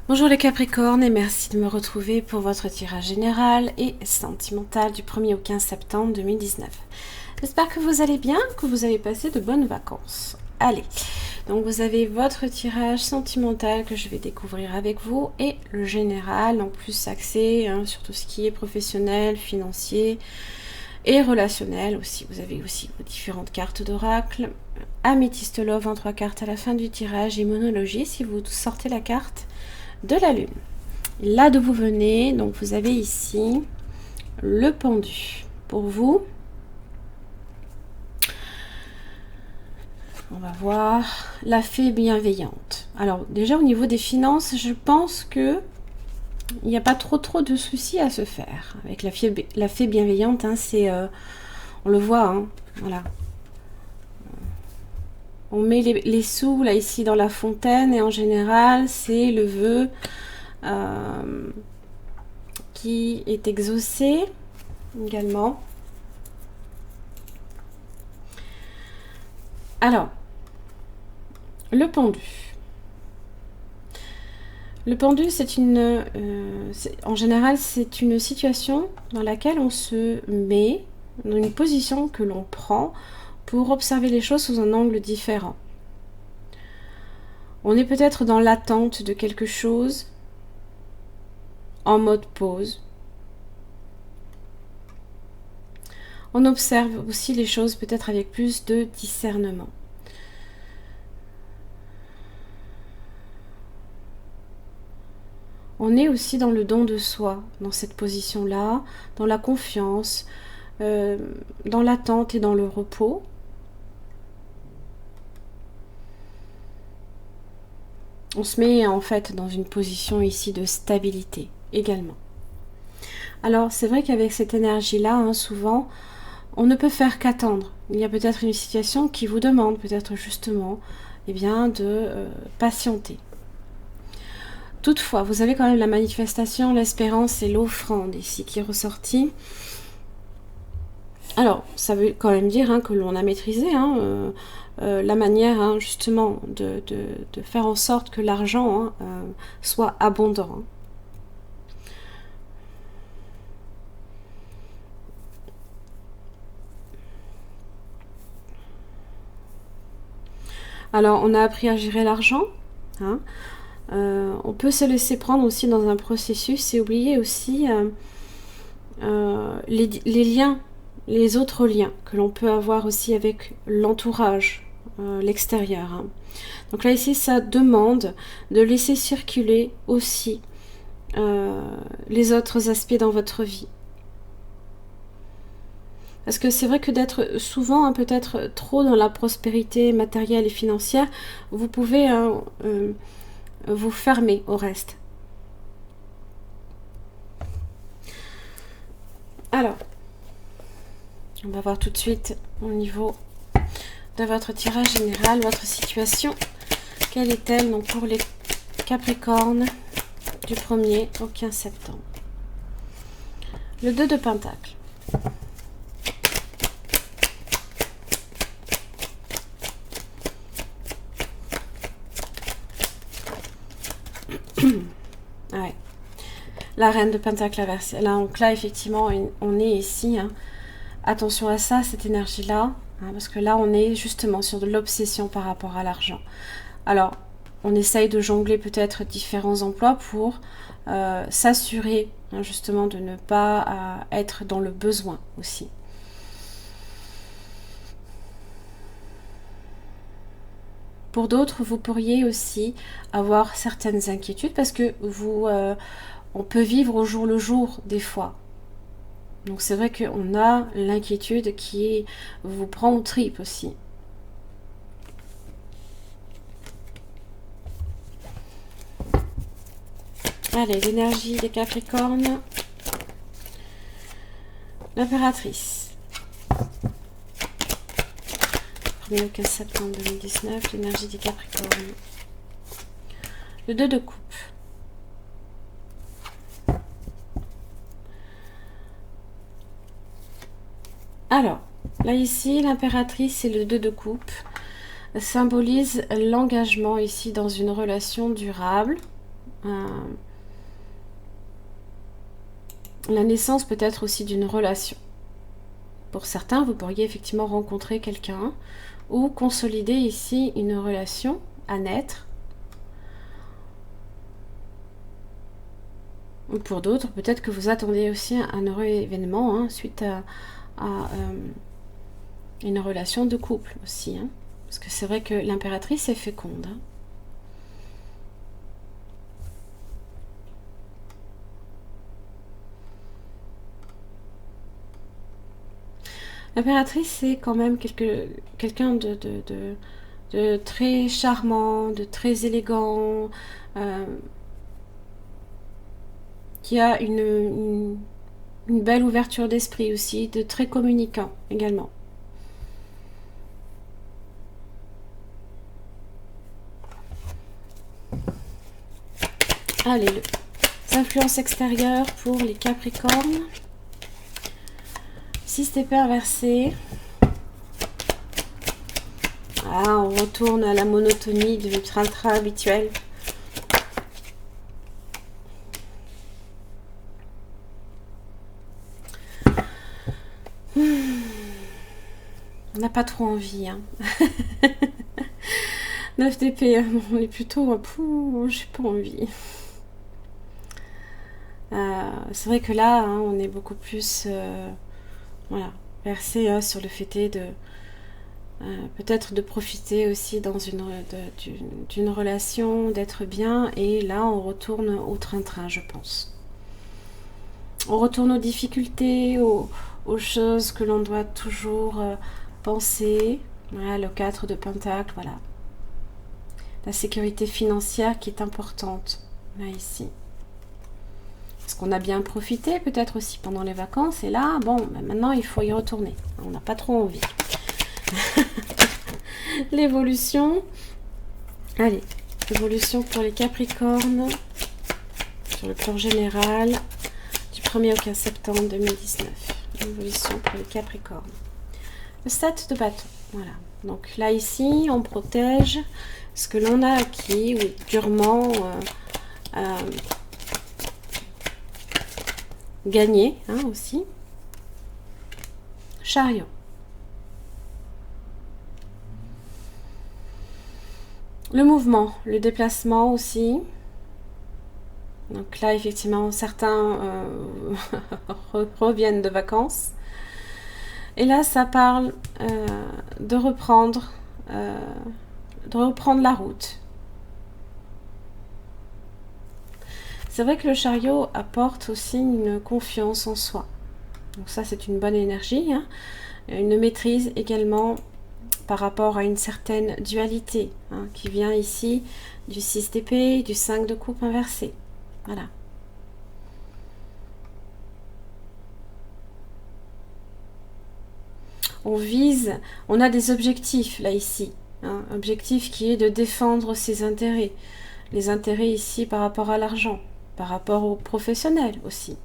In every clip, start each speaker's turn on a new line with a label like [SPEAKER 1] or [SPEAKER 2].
[SPEAKER 1] Bonjour les Capricornes et merci de me retrouver pour votre tirage général et sentimental du 1er au 15 septembre 2019. J'espère que vous allez bien, que vous avez passé de bonnes vacances. Allez, donc vous avez votre tirage sentimental que je vais découvrir avec vous et le général en plus axé sur tout ce qui est professionnel, financier et relationnel aussi. Vous avez aussi vos différentes cartes d'oracle, Améthyste Love en 3 cartes à la fin du tirage et monologie si vous sortez la carte de la lune. Là d'où vous venez, donc vous avez ici le pendu. Pour vous, on va voir la fée bienveillante. Alors déjà au niveau des finances, je pense que il n'y a pas trop de soucis à se faire avec la fée bienveillante. C'est, on le voit, voilà. On met les sous là ici dans la fontaine et en général c'est le vœu qui est exaucé également. Alors, le pendu. Le pendu, c'est une, en général, c'est une situation dans laquelle on se met dans une position que l'on prend pour observer les choses sous un angle différent. On est peut-être dans l'attente de quelque chose, en mode pause. On observe aussi les choses peut-être avec plus de discernement. On est aussi dans le don de soi, dans cette position-là, dans la confiance, dans l'attente et dans le repos. On se met en fait dans une position ici de stabilité également. Alors c'est vrai qu'avec cette énergie-là, souvent, on ne peut faire qu'attendre. Il y a peut-être une situation qui vous demande peut-être justement de patienter. Toutefois, vous avez quand même la manifestation, l'espérance et l'offrande ici qui est ressortie. Alors, ça veut quand même dire que l'on a maîtrisé la manière justement de faire en sorte que l'argent soit abondant. Alors, on a appris à gérer l'argent. On peut se laisser prendre aussi dans un processus et oublier aussi les liens, les autres liens que l'on peut avoir aussi avec l'entourage, l'extérieur. Donc là ici ça demande de laisser circuler aussi les autres aspects dans votre vie. Parce que c'est vrai que d'être souvent peut-être trop dans la prospérité matérielle et financière, vous pouvez vous fermer au reste. Alors, on va voir tout de suite au niveau de votre tirage général, votre situation. Quelle est-elle donc pour les Capricornes du 1er au 15 septembre? Le 2 de Pentacle. Ouais. La reine de Pentacle inversée. Là, donc là, effectivement, on est ici. Attention à ça, cette énergie-là. Parce que là, on est justement sur de l'obsession par rapport à l'argent. Alors, on essaye de jongler peut-être différents emplois pour s'assurer justement de ne pas être dans le besoin aussi. Pour d'autres, vous pourriez aussi avoir certaines inquiétudes parce que on peut vivre au jour le jour des fois. Donc c'est vrai qu'on a l'inquiétude qui vous prend aux tripes aussi. Allez, l'énergie des Capricornes. L'impératrice. 1er au 15 septembre 2019, l'énergie des Capricornes. Le 2 de coupe. Alors, là ici, l'impératrice et le 2 de coupe symbolise l'engagement ici dans une relation durable. la naissance peut-être aussi d'une relation. Pour certains, vous pourriez effectivement rencontrer quelqu'un ou consolider ici une relation à naître. Ou pour d'autres, peut-être que vous attendez aussi un heureux événement suite à une relation de couple aussi. Parce que c'est vrai que l'impératrice est féconde. L'impératrice, c'est quand même quelqu'un de très charmant, de très élégant, qui a une belle ouverture d'esprit aussi, de très communicant également. Allez, les influences extérieures pour les Capricornes. 6 d'épée inversée. Ah, on retourne à la monotonie de train-train habituel. On n'a pas trop envie. 9 d'épée, on est plutôt... j'ai pas envie. C'est vrai que là, on est beaucoup plus... voilà, versé sur le fait de... peut-être de profiter aussi dans d'une relation, d'être bien. Et là, on retourne au train-train, je pense. On retourne aux difficultés, aux choses que l'on doit toujours penser. Voilà, le 4 de Pentacle, voilà. La sécurité financière qui est importante, là, ici. Parce qu'on a bien profité, peut-être aussi pendant les vacances. Et là, bon, maintenant, il faut y retourner. On n'a pas trop envie. L'évolution. Allez, l'évolution pour les Capricornes. Sur le plan général. Du 1er au 15 septembre 2019. L'évolution pour les Capricornes. Le 7 de bâton. Voilà. Donc là, ici, on protège ce que l'on a acquis ou durement gagné aussi. Chariot. Le mouvement, le déplacement aussi. Donc là, effectivement, certains reviennent de vacances. Et là, ça parle de reprendre la route. C'est vrai que le chariot apporte aussi une confiance en soi. Donc ça, c'est une bonne énergie. Une maîtrise également par rapport à une certaine dualité qui vient ici du 6 d'épée, du 5 de coupe inversé. Voilà. On vise, on a des objectifs là ici. Objectif qui est de défendre ses intérêts. Les intérêts ici par rapport à l'argent, par rapport aux professionnels aussi.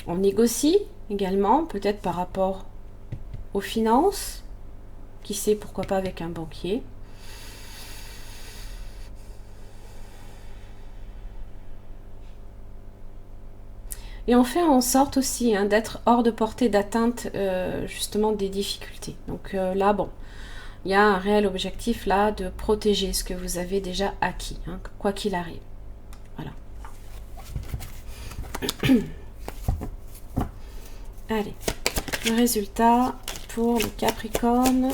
[SPEAKER 1] On négocie également, peut-être par rapport aux finances. Qui sait, pourquoi pas avec un banquier. Et on fait en sorte aussi d'être hors de portée d'atteinte justement des difficultés. Donc là, bon, il y a un réel objectif là de protéger ce que vous avez déjà acquis, quoi qu'il arrive. Voilà. Allez, le résultat pour le Capricorne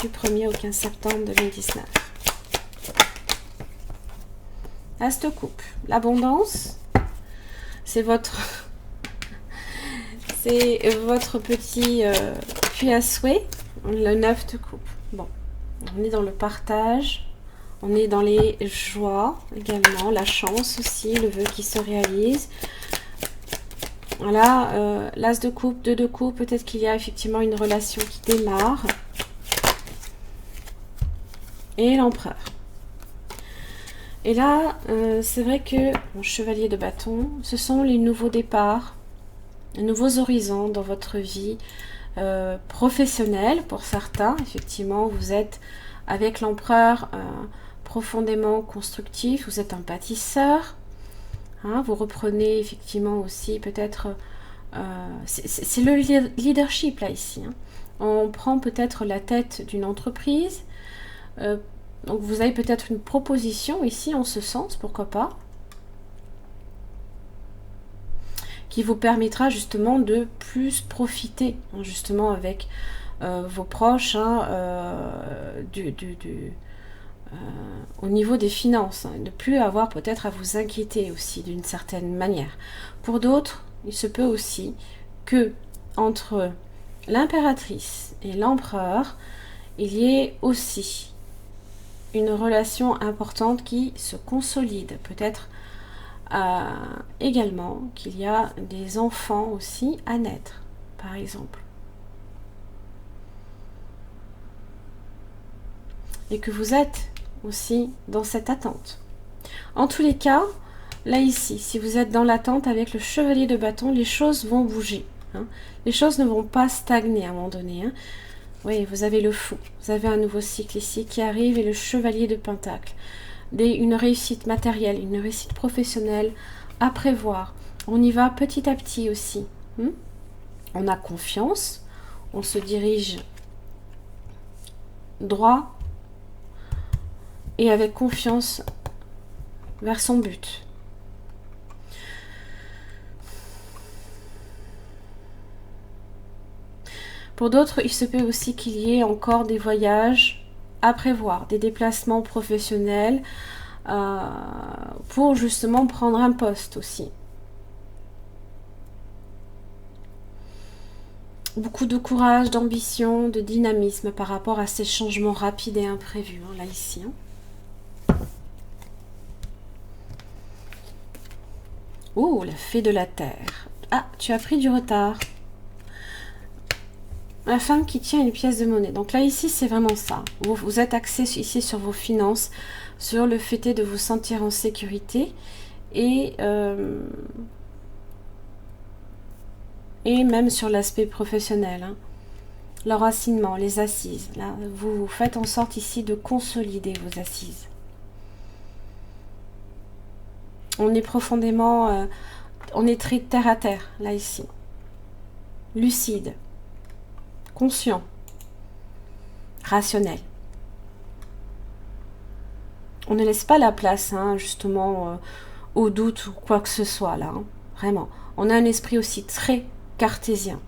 [SPEAKER 1] du 1er au 15 septembre 2019. As de coupe, l'abondance, c'est votre petit puits à souhait, le 9 de coupe. Bon, on est dans le partage, on est dans les joies également, la chance aussi, le vœu qui se réalise. Voilà, l'as de coupe, 2 de coupe, peut-être qu'il y a effectivement une relation qui démarre. Et l'empereur. Et là, c'est vrai que mon chevalier de bâton, ce sont les nouveaux départs, les nouveaux horizons dans votre vie professionnelle. Pour certains, effectivement, vous êtes avec l'empereur, profondément constructif, vous êtes un bâtisseur. Hein, vous reprenez effectivement aussi peut-être... c'est le leadership là ici. Hein. On prend peut-être la tête d'une entreprise. Donc vous avez peut-être une proposition ici en ce sens, pourquoi pas, qui vous permettra justement de plus profiter, hein, justement avec vos proches, hein, au niveau des finances, hein, ne plus avoir peut-être à vous inquiéter aussi d'une certaine manière. Pour d'autres, il se peut aussi que entre l'impératrice et l'empereur, il y ait aussi une relation importante qui se consolide. Peut-être également qu'il y a des enfants aussi à naître, par exemple. Et que vous êtes aussi dans cette attente. En tous les cas, là ici, si vous êtes dans l'attente avec le chevalier de bâton, les choses vont bouger. Hein. Les choses ne vont pas stagner à un moment donné. Hein. Oui, vous avez le fou. Vous avez un nouveau cycle ici qui arrive et le chevalier de pentacle. Une réussite matérielle, une réussite professionnelle à prévoir. On y va petit à petit aussi. On a confiance. On se dirige droit et avec confiance vers son but. Pour d'autres, il se peut aussi qu'il y ait encore des voyages à prévoir, des déplacements professionnels pour justement prendre un poste aussi. Beaucoup de courage, d'ambition, de dynamisme par rapport à ces changements rapides et imprévus, hein, là ici. Hein. Oh, la fée de la terre. Ah, tu as pris du retard. La femme qui tient une pièce de monnaie. Donc là, ici, c'est vraiment ça. Vous êtes axé ici sur vos finances, sur le fait de vous sentir en sécurité et même sur l'aspect professionnel. Hein. L'enracinement, les assises. Là, vous faites en sorte ici de consolider vos assises. On est profondément... on est très terre à terre, là, ici. Lucide. Conscient. Rationnel. On ne laisse pas la place, hein, justement, au doute ou quoi que ce soit, là. Hein. Vraiment. On a un esprit aussi très cartésien.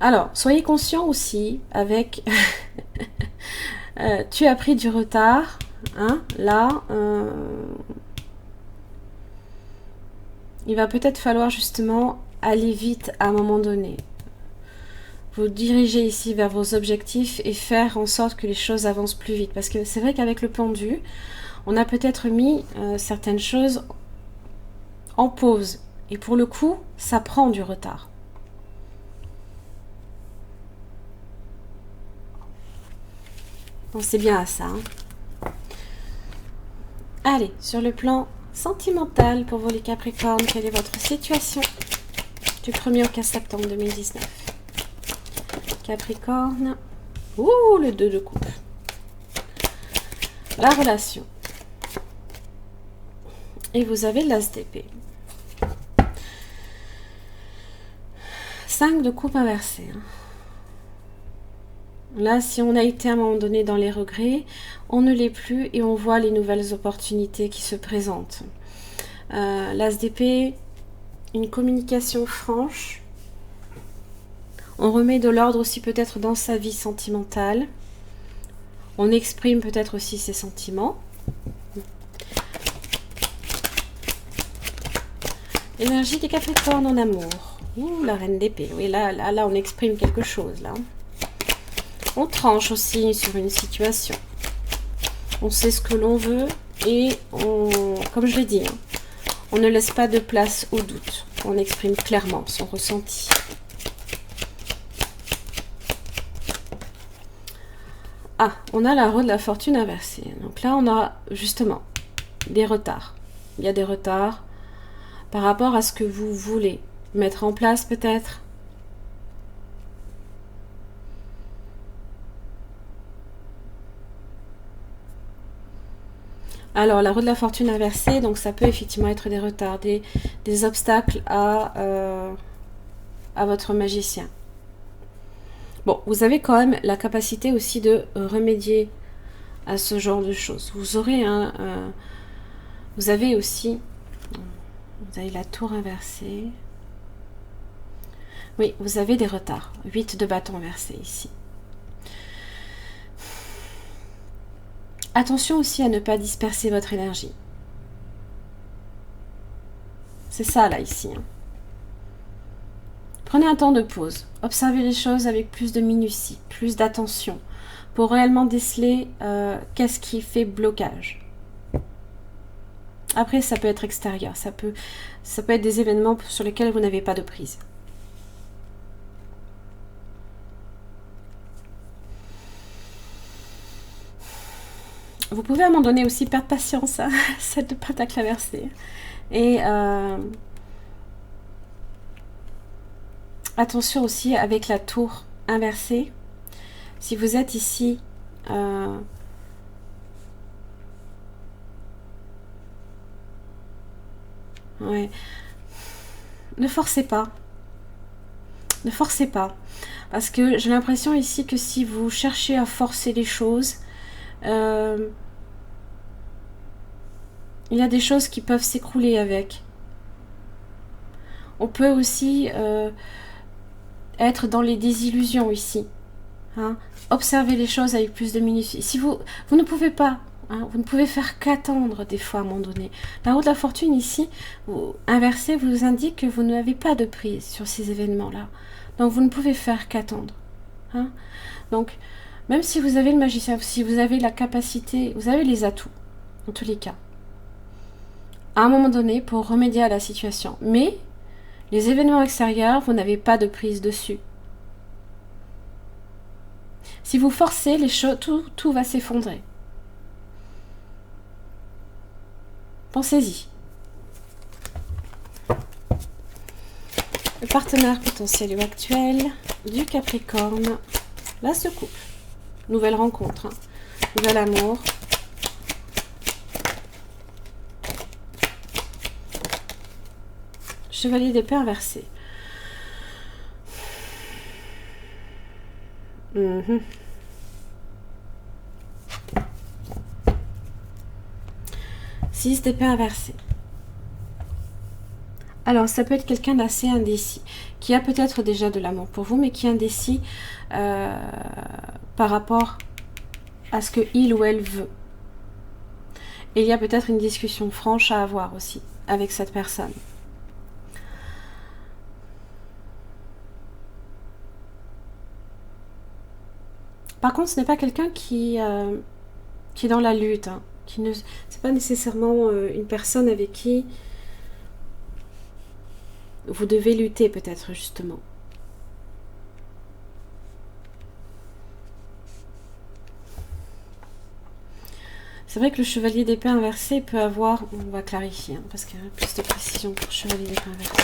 [SPEAKER 1] Alors, soyez conscient aussi avec... tu as pris du retard. Hein, là, il va peut-être falloir justement aller vite à un moment donné. Vous diriger ici vers vos objectifs et faire en sorte que les choses avancent plus vite. Parce que c'est vrai qu'avec le pendu, on a peut-être mis certaines choses en pause. Et pour le coup, ça prend du retard. Pensez bien à ça. Hein. Allez, sur le plan sentimental pour vous les Capricornes, quelle est votre situation du 1er au 15 septembre 2019? Capricorne. Ouh, le 2 de coupe. La relation. Et vous avez l'as d'épée. 5 de coupe inversée. Hein. Là, si on a été à un moment donné dans les regrets, on ne l'est plus et on voit les nouvelles opportunités qui se présentent. L'as d'épée, une communication franche. On remet de l'ordre aussi peut-être dans sa vie sentimentale. On exprime peut-être aussi ses sentiments. Énergie des Capricornes en amour. Ouh, la reine d'épée. Oui, là, on exprime quelque chose, là. On tranche aussi sur une situation. On sait ce que l'on veut et comme je l'ai dit, hein, on ne laisse pas de place au doute. On exprime clairement son ressenti. Ah, on a la roue de la fortune inversée. Donc là, on a justement des retards. Il y a des retards par rapport à ce que vous voulez mettre en place peut-être. Alors, la roue de la fortune inversée, donc ça peut effectivement être des retards, des obstacles à votre magicien. Bon, vous avez quand même la capacité aussi de remédier à ce genre de choses. Vous aurez vous avez aussi, vous avez la tour inversée. Oui, vous avez des retards. 8 de bâton inversé ici. Attention aussi à ne pas disperser votre énergie. C'est ça là ici. Prenez un temps de pause. Observez les choses avec plus de minutie, plus d'attention, pour réellement déceler qu'est-ce qui fait blocage. Après, ça peut être extérieur, ça peut être des événements sur lesquels vous n'avez pas de prise. Vous pouvez à un moment donné aussi perdre patience, hein, cette de pentacle inversé. Et attention aussi avec la tour inversée. Si vous êtes ici, ouais, ne forcez pas. Ne forcez pas. Parce que j'ai l'impression ici que si vous cherchez à forcer les choses, il y a des choses qui peuvent s'écrouler avec. On peut aussi être dans les désillusions ici. Hein. Observez les choses avec plus de minutie. Si vous ne pouvez pas, hein, vous ne pouvez faire qu'attendre des fois à un moment donné. La roue de la fortune ici, inversée, vous indique que vous n'avez pas de prise sur ces événements-là. Donc vous ne pouvez faire qu'attendre. Hein. Donc, même si vous avez le magicien, si vous avez la capacité, vous avez les atouts, en tous les cas, à un moment donné, pour remédier à la situation. Mais, les événements extérieurs, vous n'avez pas de prise dessus. Si vous forcez les choses, tout va s'effondrer. Pensez-y. Le partenaire potentiel ou actuel du Capricorne. Là, ce couple. Nouvelle rencontre. Hein. Nouvel amour. Chevalier d'épée inversé. Mmh. 6 d'épée inversé. Alors, ça peut être quelqu'un d'assez indécis, qui a peut-être déjà de l'amour pour vous, mais qui est indécis par rapport à ce que il ou elle veut. Et il y a peut-être une discussion franche à avoir aussi avec cette personne. Par contre, ce n'est pas quelqu'un qui est dans la lutte. Hein, c'est pas nécessairement une personne avec qui vous devez lutter, peut-être, justement. C'est vrai que le chevalier d'épée inversé peut avoir... On va clarifier, hein, parce qu'il y a plus de précision pour le chevalier d'épée inversé.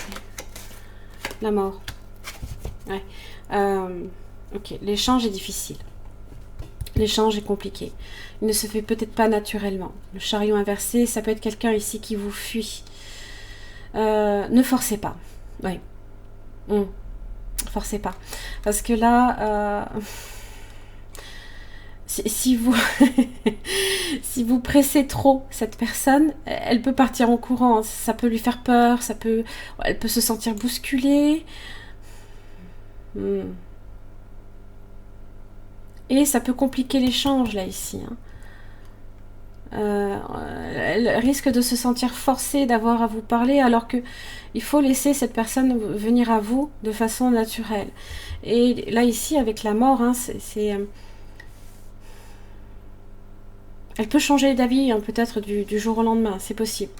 [SPEAKER 1] La mort. Ouais. Ok, l'échange est difficile. L'échange est compliqué. Il ne se fait peut-être pas naturellement. Le chariot inversé, ça peut être quelqu'un ici qui vous fuit. Ne forcez pas. Oui. Forcez pas. Parce que là... si vous si vous pressez trop cette personne, elle peut partir en courant. Ça peut lui faire peur. Elle peut se sentir bousculée. Et ça peut compliquer l'échange, là, ici. Hein. Elle risque de se sentir forcée d'avoir à vous parler, alors que il faut laisser cette personne venir à vous de façon naturelle. Et là, ici, avec la mort, hein, elle peut changer d'avis, hein, peut-être du jour au lendemain. C'est possible.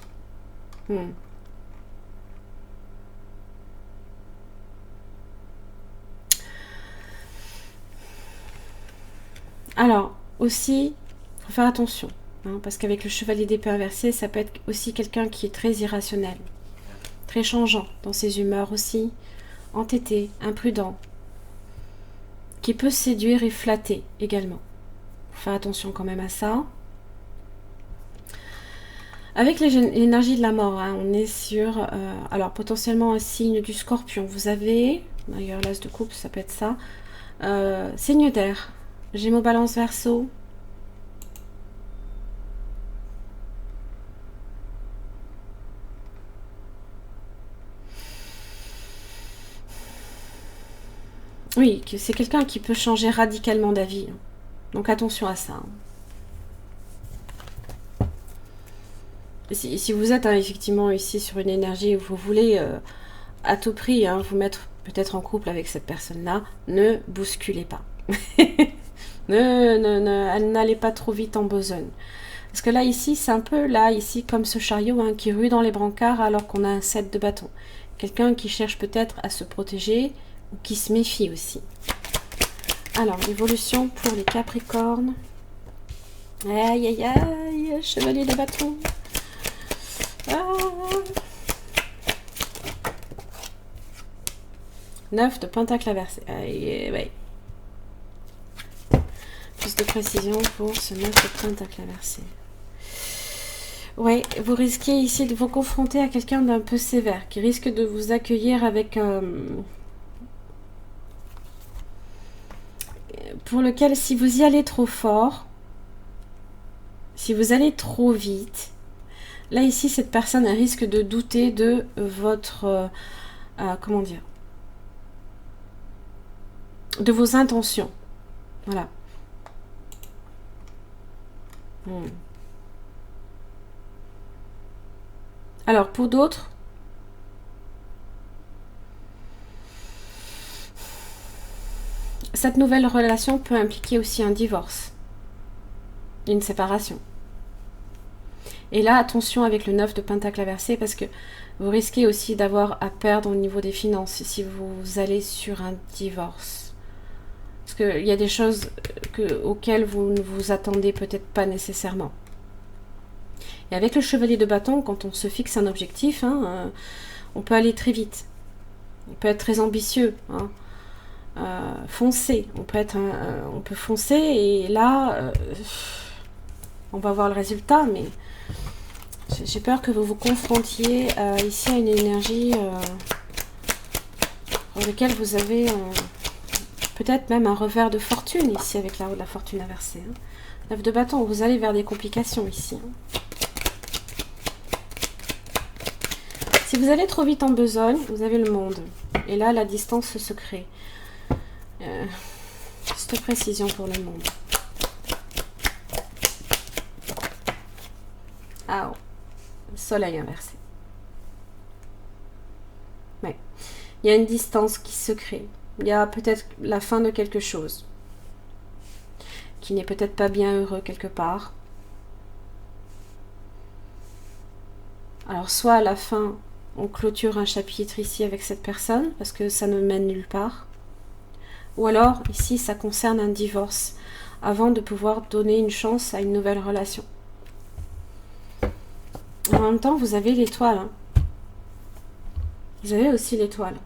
[SPEAKER 1] Alors, aussi, il faut faire attention. Hein, parce qu'avec le chevalier d'épée inversé, ça peut être aussi quelqu'un qui est très irrationnel. Très changeant dans ses humeurs aussi. Entêté, imprudent. Qui peut séduire et flatter également. Il faut faire attention quand même à ça. Avec l'énergie de la mort, hein, on est sur, alors potentiellement un signe du Scorpion. Vous avez, d'ailleurs l'as de coupe, ça peut être ça, signe d'air, Gémeaux, Balance, Verseau. Oui, c'est quelqu'un qui peut changer radicalement d'avis. Donc attention à ça. Si vous êtes effectivement ici sur une énergie où vous voulez à tout prix vous mettre peut-être en couple avec cette personne-là, ne bousculez pas. N'allez pas trop vite en besogne. Parce que là, ici, c'est un peu là, ici, comme ce chariot qui rue dans les brancards alors qu'on a un 7 de bâton. Quelqu'un qui cherche peut-être à se protéger ou qui se méfie aussi. Alors, l'évolution pour les Capricornes. Aïe, aïe, aïe, chevalier de bâton. Ah. 9 de pentacle inversé. Aïe, ouais. Plus de précision pour ce 9 de pentacle inversé. Ouais, vous risquez ici de vous confronter à quelqu'un d'un peu sévère, qui risque de vous accueillir avec... pour lequel, si vous y allez trop fort, si vous allez trop vite, là, ici, cette personne risque de douter de votre... comment dire, de vos intentions. Voilà. Alors, pour d'autres, cette nouvelle relation peut impliquer aussi un divorce, une séparation. Et là, attention avec le 9 de pentacle inversé, parce que vous risquez aussi d'avoir à perdre au niveau des finances si vous allez sur un divorce. Parce qu'il y a des choses auxquelles vous ne vous attendez peut-être pas nécessairement. Et avec le chevalier de bâton, quand on se fixe un objectif, on peut aller très vite. On peut être très ambitieux. Foncer. On peut foncer et là, on va voir le résultat, mais j'ai peur que vous vous confrontiez ici à une énergie dans laquelle vous avez peut-être même un revers de fortune ici avec la roue de la fortune inversée. 9 de bâton, vous allez vers des complications ici. Si vous allez trop vite en besogne, vous avez le monde. Et là, la distance se crée. Juste précision pour le monde. Ah, oh. Soleil inversé. Ouais. Il y a une distance qui se crée. Il y a peut-être la fin de quelque chose qui n'est peut-être pas bien heureux quelque part. Alors, soit à la fin, on clôture un chapitre ici avec cette personne parce que ça ne mène nulle part. Ou alors, ici, ça concerne un divorce avant de pouvoir donner une chance à une nouvelle relation. En même temps, vous avez l'étoile. Vous avez aussi l'étoile.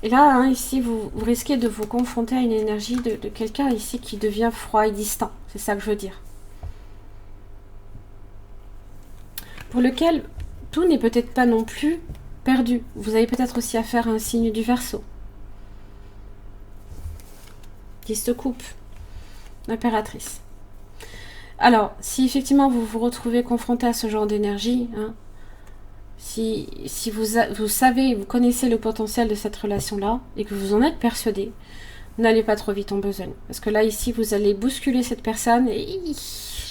[SPEAKER 1] Et là, ici, vous risquez de vous confronter à une énergie de quelqu'un ici qui devient froid et distant. C'est ça que je veux dire. Pour lequel tout n'est peut-être pas non plus perdu. Vous avez peut-être aussi affaire à un signe du Verseau. 10 de coupe. Impératrice. Alors, si effectivement vous vous retrouvez confronté à ce genre d'énergie, si vous savez, vous connaissez le potentiel de cette relation-là et que vous en êtes persuadé, n'allez pas trop vite en besogne. Parce que là, ici, vous allez bousculer cette personne et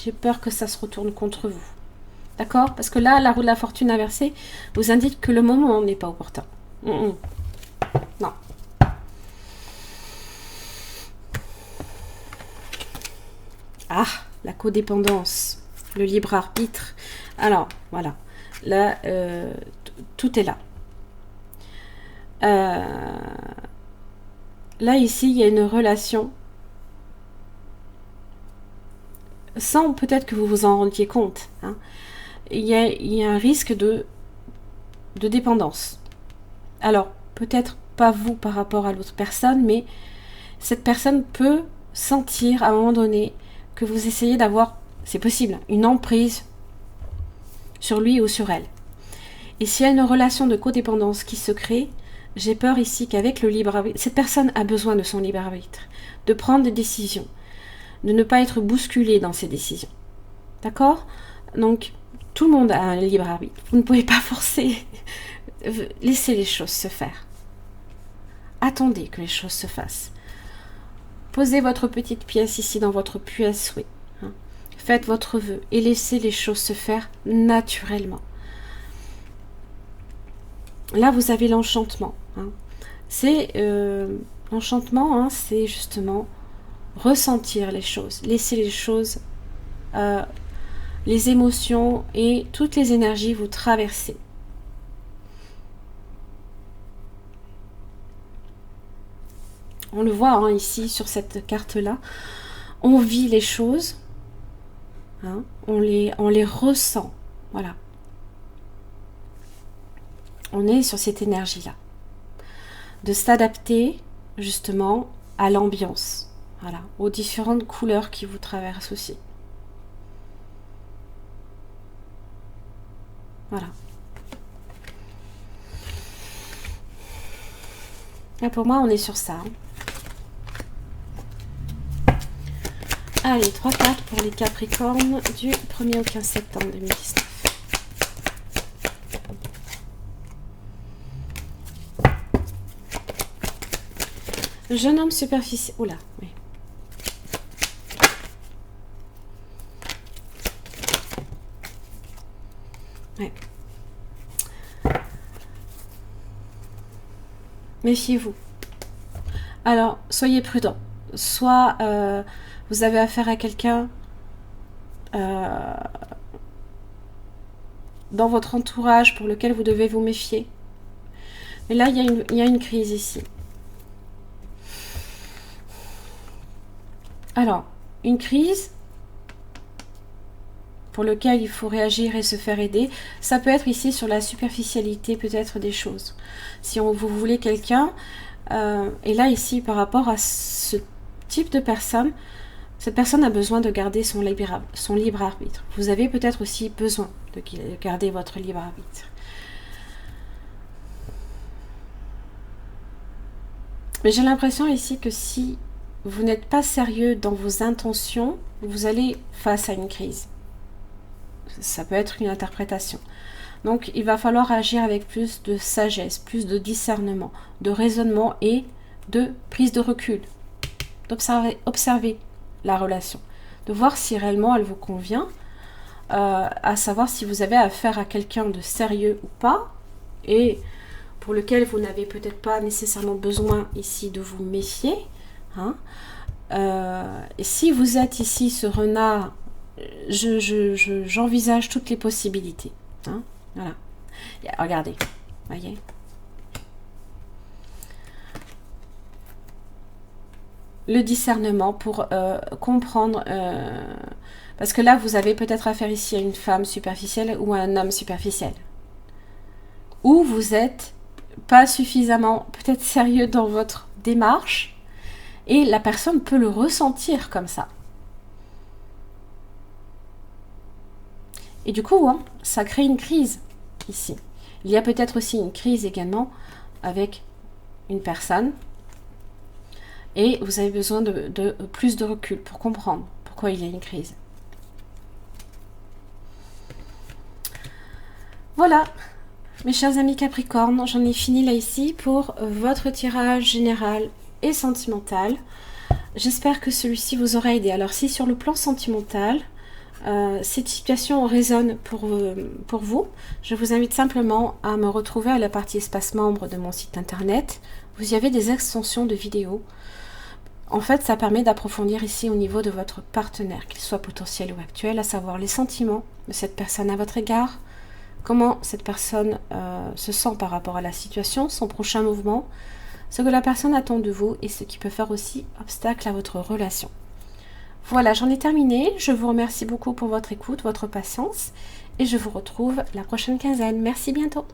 [SPEAKER 1] j'ai peur que ça se retourne contre vous. D'accord? Parce que là, la roue de la fortune inversée vous indique que le moment n'est pas opportun. Non. Ah, la codépendance, le libre arbitre. Alors, voilà. Là, tout est là. Là, ici, il y a une relation sans peut-être que vous vous en rendiez compte. Il y a un risque de dépendance. Alors, peut-être pas vous par rapport à l'autre personne, mais cette personne peut sentir à un moment donné que vous essayez d'avoir, c'est possible, une emprise sur lui ou sur elle. Et s'il y a une relation de codépendance qui se crée, j'ai peur ici qu'avec le libre arbitre, cette personne a besoin de son libre arbitre, de prendre des décisions, de ne pas être bousculé dans ses décisions. D'accord? Donc, tout le monde a un libre arbitre. Vous ne pouvez pas forcer. Laissez les choses se faire. Attendez que les choses se fassent. Posez votre petite pièce ici dans votre pièce, oui. Faites votre vœu et laissez les choses se faire naturellement. Là, vous avez l'enchantement. C'est l'enchantement, c'est justement ressentir les choses, laisser les choses, les émotions et toutes les énergies vous traverser. On le voit ici sur cette carte-là. On vit les choses, on les ressent. Voilà. On est sur cette énergie-là. De s'adapter justement à l'ambiance. Voilà. Aux différentes couleurs qui vous traversent aussi. Voilà. Là, pour moi, on est sur ça. Allez, 3 cartes pour les Capricornes du 1er au 15 septembre 2019. Jeune homme superficiel. Oula, oui. Ouais. Méfiez-vous. Alors, soyez prudent. Soit vous avez affaire à quelqu'un dans votre entourage pour lequel vous devez vous méfier. Mais là, il y a une crise ici. Alors, une crise pour laquelle il faut réagir et se faire aider, ça peut être ici sur la superficialité peut-être des choses. Si vous voulez quelqu'un, et là ici par rapport à ce type de personne, cette personne a besoin de garder son libre arbitre. Vous avez peut-être aussi besoin de garder votre libre arbitre. Mais j'ai l'impression ici que si vous n'êtes pas sérieux dans vos intentions, vous allez face à une crise. Ça peut être une interprétation. Donc, il va falloir agir avec plus de sagesse, plus de discernement, de raisonnement et de prise de recul. Observer la relation. De voir si réellement elle vous convient, à savoir si vous avez affaire à quelqu'un de sérieux ou pas, et pour lequel vous n'avez peut-être pas nécessairement besoin ici de vous méfier. Et si vous êtes ici ce renard, j'envisage toutes les possibilités. Voilà. Regardez, voyez. Le discernement pour comprendre, parce que là vous avez peut-être affaire ici à une femme superficielle ou à un homme superficiel, ou vous êtes pas suffisamment peut-être sérieux dans votre démarche et la personne peut le ressentir comme ça. Et du coup, ça crée une crise ici. Il y a peut-être aussi une crise également avec une personne et vous avez besoin de plus de recul pour comprendre pourquoi il y a une crise. Voilà, mes chers amis Capricorne, j'en ai fini là ici pour votre tirage général et sentimental. J'espère que celui-ci vous aura aidé. Alors si sur le plan sentimental, cette situation résonne pour vous, je vous invite simplement à me retrouver à la partie espace membre de mon site internet. Vous y avez des extensions de vidéos. En fait, ça permet d'approfondir ici au niveau de votre partenaire, qu'il soit potentiel ou actuel, à savoir les sentiments de cette personne à votre égard, comment cette personne se sent par rapport à la situation, son prochain mouvement, ce que la personne attend de vous et ce qui peut faire aussi obstacle à votre relation. Voilà, j'en ai terminé. Je vous remercie beaucoup pour votre écoute, votre patience et je vous retrouve la prochaine quinzaine. Merci, bientôt.